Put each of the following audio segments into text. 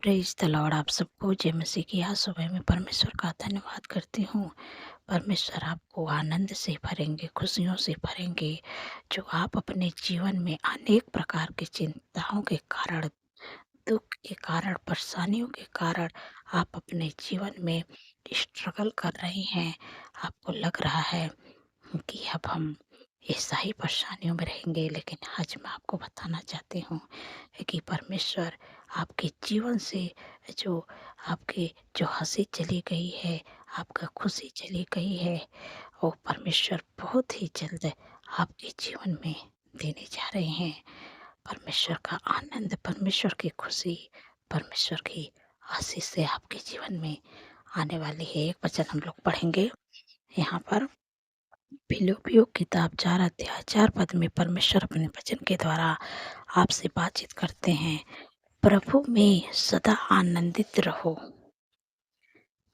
Praise the Lord. आप सबको जय मसीह की। आज सुबह में परमेश्वर का धन्यवाद करती हूँ। परमेश्वर आपको आनंद से भरेंगे, खुशियों से भरेंगे, जो आप अपने जीवन में अनेक प्रकार की चिंताओं के कारण, दुःख के कारण, परेशानियों के कारण आप अपने जीवन में स्ट्रगल कर रही हैं। आपको लग रहा है कि अब हम ऐसा ही परेशानियों में रहेंगे, लेकिन आज मैं आपको बताना चाहती हूँ कि परमेश्वर आपके जीवन से जो आपके जो हँसी चली गई है, आपका खुशी चली गई है, वो परमेश्वर बहुत ही जल्द आपके जीवन में देने जा रहे हैं। परमेश्वर का आनंद, परमेश्वर की खुशी, परमेश्वर की आशीष से आपके जीवन में आने वाली है। एक वचन हम लोग पढ़ेंगे यहाँ पर। फिलिप्पियों किताब 4 अध्याय 4 पद में परमेश्वर अपने वचन के द्वारा आपसे बातचीत करते हैं। प्रभु में सदा आनंदित रहो।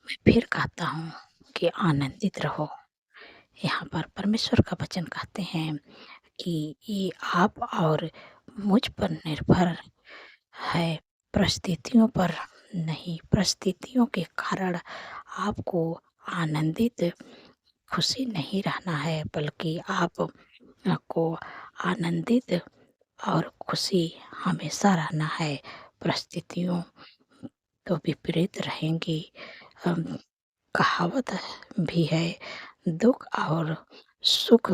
मैं फिर कहता हूँ कि आनंदित रहो। यहाँ पर परमेश्वर का वचन कहते हैं कि ये आप और मुझ पर निर्भर है, परिस्थितियों पर नहीं। परिस्थितियों के कारण आपको आनंदित, खुशी नहीं रहना है, बल्कि आपको आनंदित और खुशी हमेशा रहना है। परिस्थितियों तो विपरीत रहेंगी। अम, कहावत भी है, दुख और सुख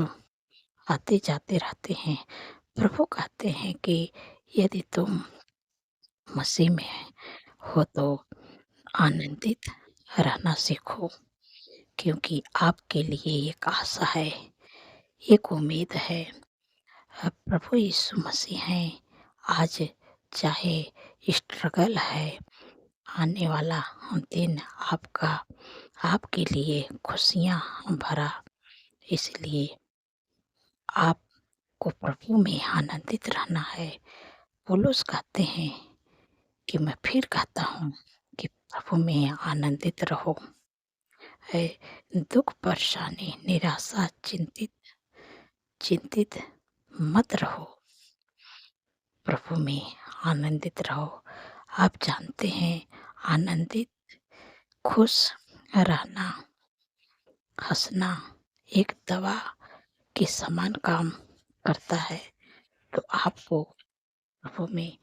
आते जाते रहते हैं। प्रभु कहते हैं कि यदि तुम मसीह में हो तो आनंदित रहना सीखो, क्योंकि आपके लिए एक आशा है, एक उम्मीद है। प्रभु यीशु मसीह हैं। आज चाहे स्ट्रगल है, आने वाला दिन आपके लिए खुशियाँ भरा, इसलिए आपको प्रभु में आनंदित रहना है। पौलुस कहते हैं कि मैं फिर कहता हूँ कि प्रभु में आनंदित रहो। है दुख, परेशानी, निराशा, चिंतित मत रहो, प्रभु में आनंदित रहो। आप जानते हैं, आनंदित, खुश रहना, हँसना एक दवा के समान काम करता है। तो आपको प्रभु में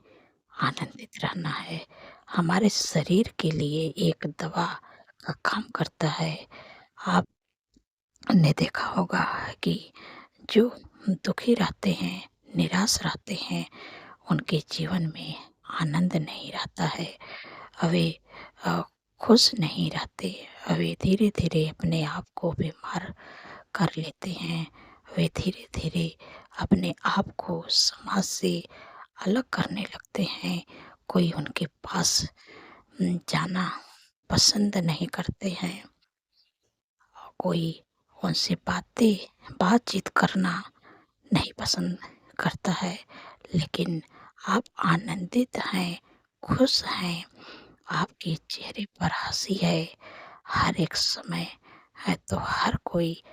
आनंदित रहना है। हमारे शरीर के लिए एक दवा का काम करता है। आपने देखा होगा कि जो दुखी रहते हैं, निराश रहते हैं, उनके जीवन में आनंद नहीं रहता है। वे अ, खुश नहीं रहते। वे धीरे-धीरे अपने आप को बीमार कर लेते हैं। वे धीरे-धीरे अपने आप को समाज से अलग करने लगते हैं। कोई उनके पास जाना पसंद नहीं करते हैं। कोई उनसे बातचीत करना नहीं पसंद करता है। लेकिन आप आनंदित हैं, खुश हैं, आपके चेहरे पर हँसी है। हर एक समय है तो हर कोई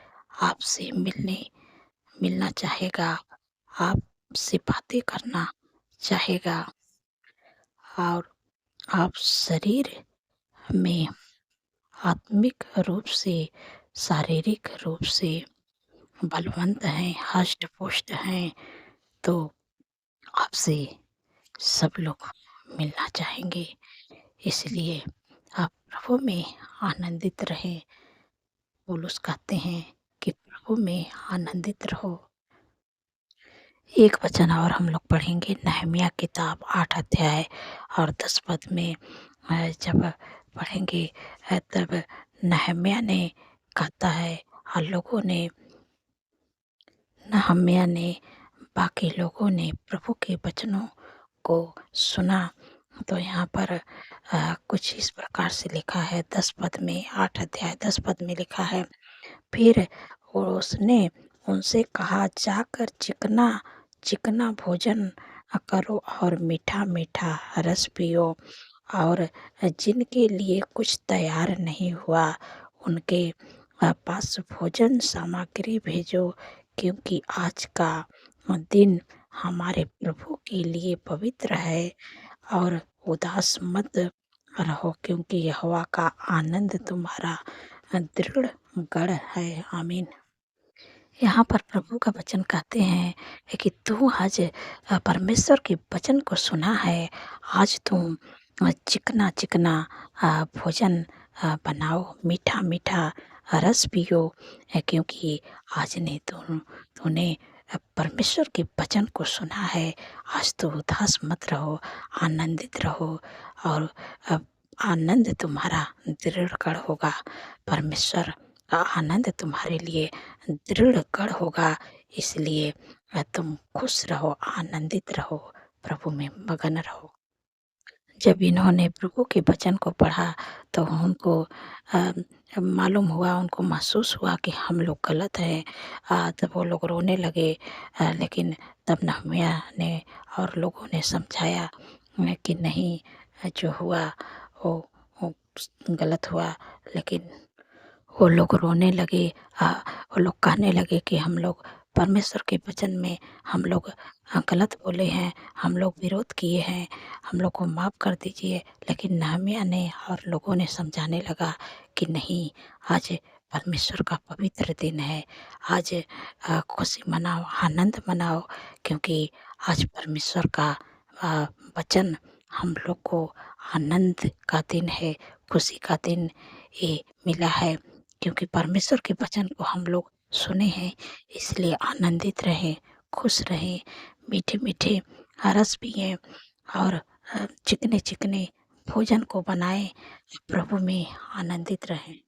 आपसे मिलना चाहेगा, आपसे बातें करना चाहेगा, और आप शरीर में आत्मिक रूप से, शारीरिक रूप से बलवंत हैं, हष्ट-पुष्ट हैं, तो आपसे सब लोग मिलना चाहेंगे। इसलिए आप प्रभु में आनंदित रहें। पौलुस कहते हैं कि प्रभु में आनंदित रहो। एक वचन और हम लोग पढ़ेंगे, नहम्याह किताब 8 अध्याय और 10 पद में। जब पढ़ेंगे तब नहम्याह ने कहता है, और नहम्याह ने बाकी लोगों ने प्रभु के वचनों को सुना। तो यहाँ पर कुछ इस प्रकार से लिखा है, 10 पद में, 8 अध्याय 10 पद में लिखा है, फिर उसने उनसे कहा, जाकर चिकना चिकना भोजन करो और मीठा मीठा रस पियो, और जिनके लिए कुछ तैयार नहीं हुआ उनके पास भोजन सामग्री भेजो, क्योंकि आज का दिन हमारे प्रभु के लिए पवित्र है। और उदास मत रहो, क्योंकि यहोवा का आनंद तुम्हारा दृढ़ गढ़ है। आमीन। यहाँ पर प्रभु का वचन कहते हैं कि तू आज परमेश्वर के वचन को सुना है, आज तुम चिकना चिकना भोजन बनाओ, मीठा मीठा रस पियो, क्योंकि आज ने तूने परमेश्वर के वचन को सुना है। आज तो उदास मत रहो, आनंदित रहो, और आनंद तुम्हारा दृढ़ गढ़ होगा। परमेश्वर का आनंद तुम्हारे लिए दृढ़ गढ़ होगा, इसलिए तुम खुश रहो, आनंदित रहो, प्रभु में मगन रहो। जब इन्होंने प्रभु के वचन को पढ़ा तो उनको मालूम हुआ, उनको महसूस हुआ कि हम लोग गलत हैं। तब वो लोग रोने लगे, लेकिन तब नहम्याह ने और लोगों ने समझाया कि नहीं, जो हुआ वो वो गलत हुआ। लेकिन वो लोग रोने लगे, वो लोग कहने लगे कि हम लोग परमेश्वर के वचन में हम लोग गलत बोले हैं, हम लोग विरोध किए हैं, हम लोग को माफ़ कर दीजिए। लेकिन नहम्याह ने और लोगों ने समझाने लगा कि नहीं, आज परमेश्वर का पवित्र दिन है, आज खुशी मनाओ, आनंद मनाओ, क्योंकि आज परमेश्वर का अ, वचन हम लोग को आनंद का दिन है, खुशी का दिन ये मिला है। क्योंकि परमेश्वर के वचन को हम लोग सुने हैं, इसलिए आनंदित रहें, खुश रहें, मीठे-मीठे रस पिएँ, और चिकने-चिकने भोजन को बनाएँ, प्रभु में आनंदित रहें।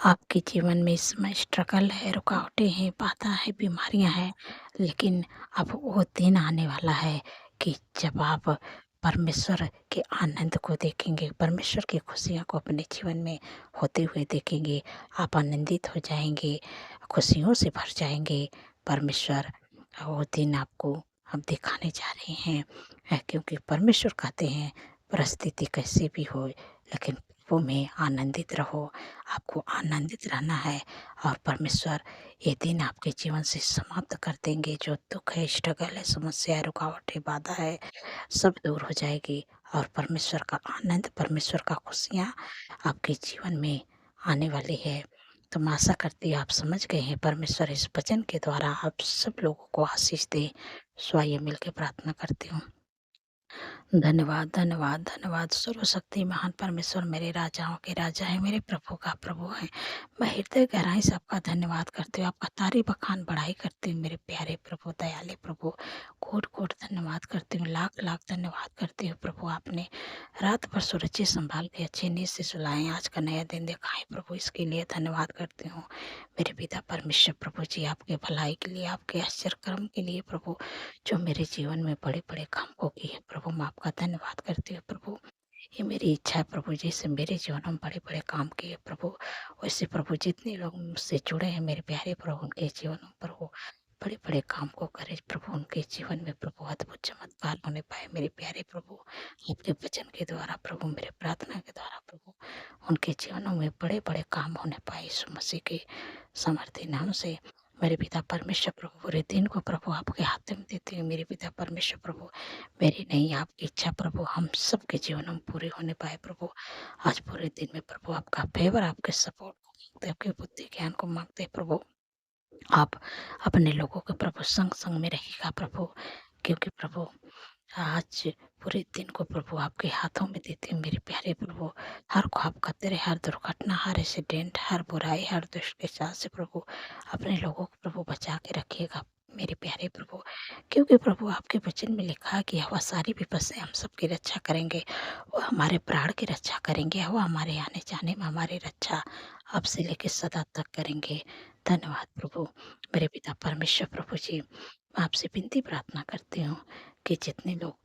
आपके जीवन में इस समय स्ट्रगल है, रुकावटें हैं, बाधा है, बीमारियाँ हैं, लेकिन अब वो दिन आने वाला है कि जब आप परमेश्वर के आनंद को देखेंगे, परमेश्वर की खुशियों को अपने जीवन में होते हुए देखेंगे, आप आनंदित हो जाएँगे, खुशियों से भर जाएँगे। परमेश्वर वो दिन आपको अब दिखाने जा रहे हैं, क्योंकि परमेश्वर कहते हैं परिस्थिति कैसी भी हो, लेकिन प्रभु में आनंदित रहो। आपको आनंदित रहना है, और परमेश्वर ये दिन आपके जीवन से समाप्त कर देंगे। जो दुःख है, स्ट्रगल है, समस्या है, रुकावट है, बाधा है, सब दूर हो जाएगी, और परमेश्वर का आनंद, परमेश्वर का खुशियाँ आपके जीवन में आने वाली है। तो मैं आशा करती हूँ आप समझ गए हैं। परमेश्वर इस वचन के द्वारा आप सब लोगों को आशीष दे। सो आइए मिल के प्रार्थना करती हूँ। धन्यवाद, धन्यवाद, धन्यवाद सर्वशक्ति महान परमेश्वर, मेरे राजाओं के राजा हैं, मेरे प्रभु का प्रभु हैं। मैं हृदय गहराई से आपका धन्यवाद करती हूँ, आपका तारीफ बखान बढ़ाई करती हूँ, मेरे प्यारे प्रभु, दयाले प्रभु। कोट-कोट धन्यवाद करती हूँ, लाख-लाख धन्यवाद करती हूँ प्रभु। आपने रात भर सुरक्षित संभाल के अच्छे नींद से सुलाएँ, आज का नया दिन दिखाएँ प्रभु, इसके लिए धन्यवाद करती हूँ। मेरे पिता परमेश्वर प्रभु जी, आपके भलाई के लिए, आपके आश्चर्य कर्म के लिए प्रभु, जो मेरे जीवन में बड़े-बड़े काम को किए प्रभु, मैं आपका धन्यवाद करती हूँ प्रभु। ये मेरी इच्छा है प्रभु, जैसे मेरे जीवन में बड़े-बड़े काम किए प्रभु, वैसे प्रभु जितने लोग मुझसे जुड़े हैं मेरे प्यारे प्रभु, उनके जीवन में प्रभु बड़े-बड़े काम को करे प्रभु, उनके जीवन में प्रभु अद्भुत चमत्कार होने पाए मेरे प्यारे प्रभु। आपके वचन के द्वारा प्रभु, मेरे प्रार्थना के द्वारा प्रभु, उनके जीवनों में बड़े-बड़े काम होने पाए यीशु मसीह के सामर्थ्य नाम से। मेरे पिता परमेश्वर प्रभु, पूरे दिन को प्रभु आपके हाथ में देती हूँ। मेरे पिता परमेश्वर प्रभु, मेरी नहीं आपकी इच्छा प्रभु हम सबके जीवन में पूरी होने पाए प्रभु। आज पूरे दिन में प्रभु आपका फेवर, आपके सपोर्ट को मांगते, आपके बुद्धि ज्ञान को मांगते प्रभु। आप अपने लोगों के प्रभु संग-संग में रहिएगा प्रभु, क्योंकि प्रभु आज पूरे दिन को प्रभु आपके हाथों में देती हूँ मेरे प्यारे प्रभु। हर ख्वाब खतरे, हर दुर्घटना, हर एक्सीडेंट, हर बुराई, हर दुष्ट के साथ से प्रभु अपने लोगों को प्रभु बचा के रखिएगा मेरे प्यारे प्रभु। क्योंकि प्रभु आपके वचन में लिखा है कि वह सारी विपद से हम सबकी रक्षा करेंगे, वो हमारे प्राण की रक्षा करेंगे, वो हमारे आने जाने में हमारी रक्षा अब से लेके सदा तक करेंगे। धन्यवाद प्रभु। मेरे पिता परमेश्वर प्रभु जी, मैं आपसे विनती प्रार्थना करती हूँ कि जितने लोग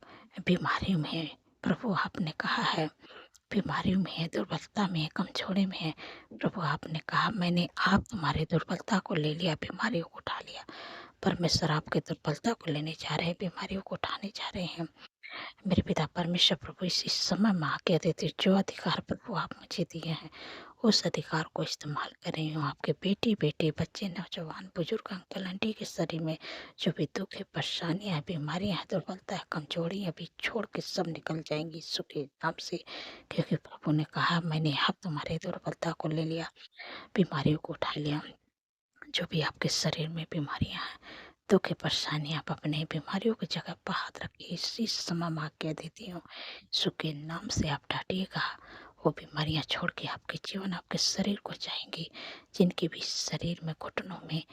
बीमारियों में हैं प्रभु, आपने कहा है बीमारियों में है, दुर्बलता में है, कमजोरी में है प्रभु, आपने कहा मैंने आप तुम्हारी दुर्बलता को ले लिया, बीमारियों को उठा लिया। परमेश्वर आपके दुर्बलता को लेने जा रहे हैं, बीमारियों को उठाने जा रहे हैं। मेरे पिता परमेश्वर प्रभु, इसी समय मैं आज्ञा देती हूँ, जो अधिकार प्रभु आप मुझे दिए हैं उस अधिकार को इस्तेमाल कर रही हूँ। आपके बेटी, बेटे, बच्चे, नौजवान, बुजुर्ग, अंकल, आंटी के शरीर में जो भी दुःख है, परेशानियाँ हैं, बीमारियाँ हैं, दुर्बलता है, कमज़ोरियाँ भी छोड़ के सब निकल जाएँगी यीशु के नाम से। क्योंकि प्रभु ने कहा, मैंने अब तुम्हारी दुर्बलता को ले लिया, बीमारियों को उठा लिया। जो भी आपके शरीर में बीमारियाँ हैं, दुःख है, परेशानी, आप अपने बीमारियों की जगह पर हाथ रखिए। इसी समय मैं आज्ञा देती हूँ, यीशु के नाम से आप डाँटिएगा, वो बीमारियाँ छोड़ के आपके जीवन, आपके शरीर को जाएँगी। जिनके भी शरीर में, घुटनों में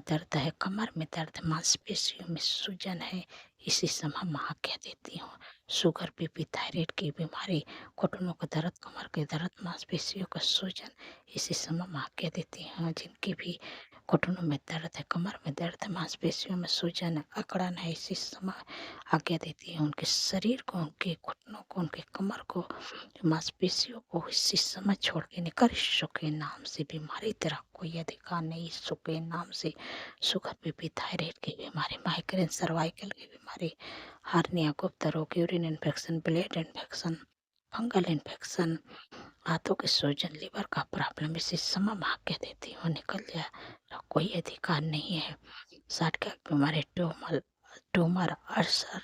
दर्द है, कमर में दर्द, मांसपेशियों में सूजन है, इसी समय मैं आज्ञा देती हूँ। शुगर, बीपी, थायराइड की बीमारी, घुटनों का दर्द, कमर के दर्द, मांसपेशियों का सूजन, इसी समय मैं आज्ञा देती हूँ। जिनकी भी घुटनों में दर्द है, कमर में दर्द है, मांसपेशियों में सूजन है, अकड़न है, इसी समय आज्ञा देती हूँ। उनके शरीर को, उनके घुटनों को, उनके कमर को, मांसपेशियों को इसी समय छोड़ के निकल। यीशु के नाम से बीमारी तेरा कोई अधिकार नहीं। यीशु के नाम से शुगर, बीपी, थायराइड की बीमारी, माइग्रेन, सर्वाइकल की बीमारी, हार्निया, गुप्त रोग, urine infection, blood infection, fungal infection, हाथों के सूजन, लीवर का प्रॉब्लम, इसी समय मैं आज्ञा देती हूँ, निकल जाए। कोई अधिकार नहीं है। साठ की बीमारी, ट्यूमर, अल्सर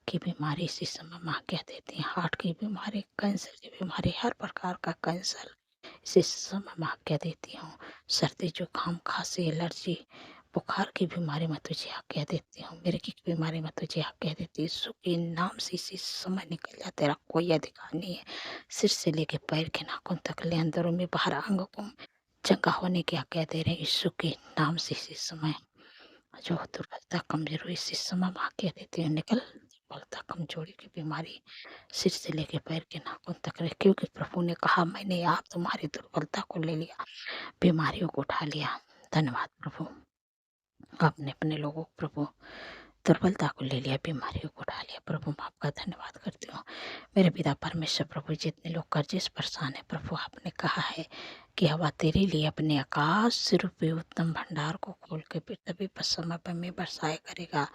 की बीमारी, इसी समय मैं आज्ञा देती हूँ। हार्ट की बीमारी, कैंसर की बीमारी, हर प्रकार का कैंसर, इसी समय मैं आज्ञा देती हूँ। सर्दी, जुकाम, खांसी, एलर्जी, बुखार की बीमारी में तुझे आज्ञा देती हूँ। मिर्गी की बीमारी में तुझे आज्ञा देती हूँ। यीशु के नाम से इसी समय निकल जा, तेरा कोई अधिकार नहीं है। सिर से लेके पैर के नाखून तक, ले अंदरों में, बाहर अंगों को चंगा होने की आज्ञा दे रहे हैं। यीशु के नाम से इसी समय जो दुर्बलता, कमजोरी, इसी समय मैं आज्ञा देती हूँ, निकल। दुर्बलता, कमजोरी की बीमारी सिर से लेके पैर के नाखून तक रहे, क्योंकि प्रभु ने कहा, मैंने आप तुम्हारी दुर्बलता को ले लिया, बीमारियों को उठा लिया। धन्यवाद प्रभु, आपने अपने लोगों को प्रभु दुर्बलता को ले लिया, बीमारियों को उठा लिया। प्रभु मैं आपका धन्यवाद करती हूँ। मेरे पिता परमेश्वर, प्रभु जितने लोग कर्जे से परेशान है, प्रभु आपने कहा है कि हवा तेरे लिए अपने आकाश रूपी उत्तम भंडार को खोल के फिर तभी पर समय पर में बरसाए करेगा,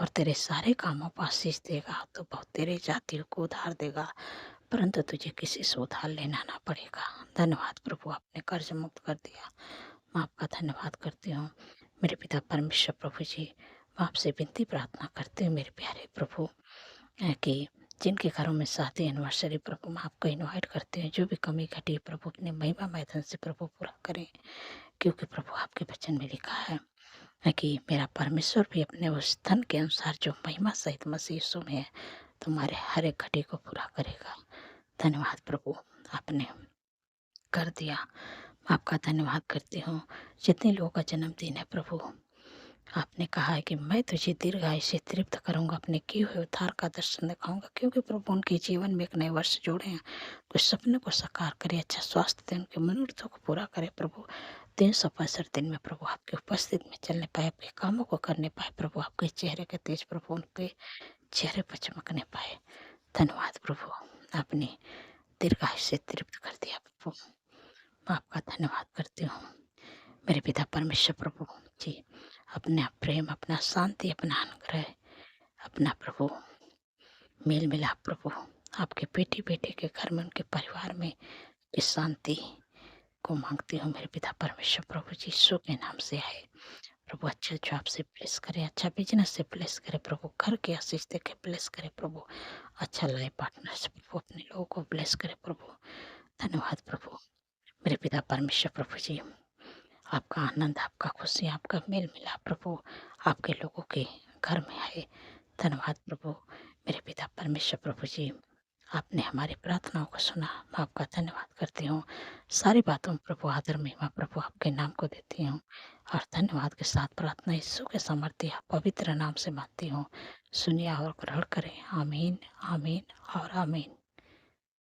और तेरे सारे कामों पर आशीष देगा। तो बहुत तेरे जातियों को उधार देगा, परंतु तुझे किसी से उधार लेना ना पड़ेगा। धन्यवाद प्रभु, आपने कर्ज मुक्त कर दिया। मैं आपका धन्यवाद करती हूँ। मेरे पिता परमेश्वर, प्रभु जी मैं आपसे विनती प्रार्थना करती हूँ, मेरे प्यारे प्रभु, कि जिनके घरों में शादी, एनिवर्सरी, प्रभु मैं आपको इनवाइट करते हैं, जो भी कमी घटी प्रभु अपने महिमा मैदान से प्रभु पूरा करें। क्योंकि प्रभु आपके वचन में लिखा है कि मेरा परमेश्वर भी अपने उस धन के अनुसार जो महिमा सहित मसीह यीशु में है, तुम्हारे हर एक घटी को पूरा करेगा। धन्यवाद प्रभु, आपने कर दिया। मैं आपका धन्यवाद करती हूँ। जितने लोगों का जन्मदिन है प्रभु, आपने कहा है कि मैं तुझे दीर्घायु से तृप्त करूंगा, अपने किए हुए उद्धार का दर्शन दिखाऊंगा। क्योंकि प्रभु उनके जीवन में एक नए वर्ष जोड़े हैं, कुछ सपने को साकार करे, अच्छा स्वास्थ्य दे, उनके मनोरथों को पूरा करे प्रभु। 365 दिन में प्रभु आपके उपस्थिति में चलने पाए, आपके कामों को करने पाए प्रभु, आपके चेहरे के तेज प्रभु उनके चेहरे पर चमकने पाए। धन्यवाद प्रभु, आपने दीर्घायु से तृप्त कर दिया प्रभु, मैं आपका धन्यवाद करती हूँ। मेरे पिता परमेश्वर प्रभु जी, अपना प्रेम, अपना शांति, अपना अनुग्रह, अपना प्रभु मेल मिलाप प्रभु आपके बेटी, बेटे के घर में, उनके परिवार में इस शांति को मांगती हूँ। मेरे पिता परमेश्वर प्रभु जी, यीशु के नाम से आए प्रभु। अच्छा जॉब से ब्लेस करे, अच्छा बिजनेस से ब्लेस करे प्रभु, घर के आशीष देके ब्लेस करे प्रभु, अच्छा लाइफ पार्टनर से प्रभु अपने लोगों को ब्लेस करे प्रभु। धन्यवाद प्रभु, मेरे पिता परमेश्वर प्रभु जी, आपका आनंद, आपका खुशी, आपका मेल मिला प्रभु आपके लोगों के घर में आए। धन्यवाद प्रभु, मेरे पिता परमेश्वर प्रभु जी, आपने हमारी प्रार्थनाओं को सुना। मैं आपका धन्यवाद करती हूँ। सारी बातों में प्रभु आदर महिमा प्रभु आपके नाम को देती हूँ, और धन्यवाद के साथ प्रार्थना यीशु के सामर्थ्य पवित्र नाम से मानती हूँ। सुनिए और ग्रहण करें। आमीन, आमीन और आमीन।